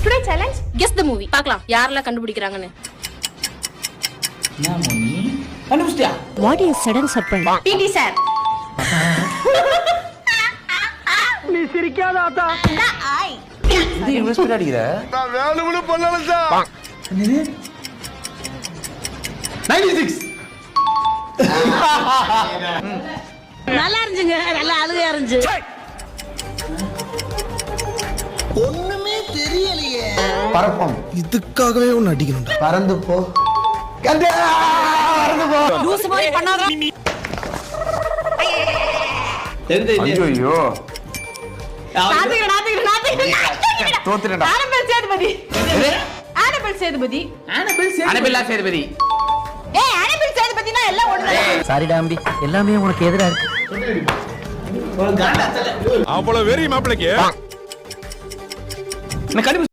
Today challenge guess the movie. பார்க்கலாம் யாரெல்லாம் கண்டுபிடிக்கறாங்கன்னு. என்ன Moni கண்டுபிடிச்சியா? What is sudden surprise? பிடி சார். நீ சிரிக்காத ஆத்தா. ஐ. இது இன்வெஸ்ட் அடிக்குற. நான் வேணும்னு பண்ணல சார். என்னது? 96. நல்லா இருந்துங்க, நல்லா அழுகையா இருந்துச்சு. ஒண்ணுமே தெரியலையே. பறப்பம். இதுக்காகவே ஒன்னு அடிக்கணும். பறந்து போ. கண்டே பறந்து போ. லூஸ் மாதிரி பண்ணாத. ஐயோ. நாத்திகடா. தோத்துறடா. ஆனபெல் சேதுபதி. ஆனபெல் சேதுபதி. அனபெல்லா சேதுபதி. ஏய் ஆனபெல் சேதுபதினா எல்லாம் ஒண்ணுதான். சாரிடா அம்பி, எல்லாமே உனக்கு எதிரா இருக்கு. அவ்வளவு வெறி மாப்பிளைக்கு. நான் கண்டுபிடி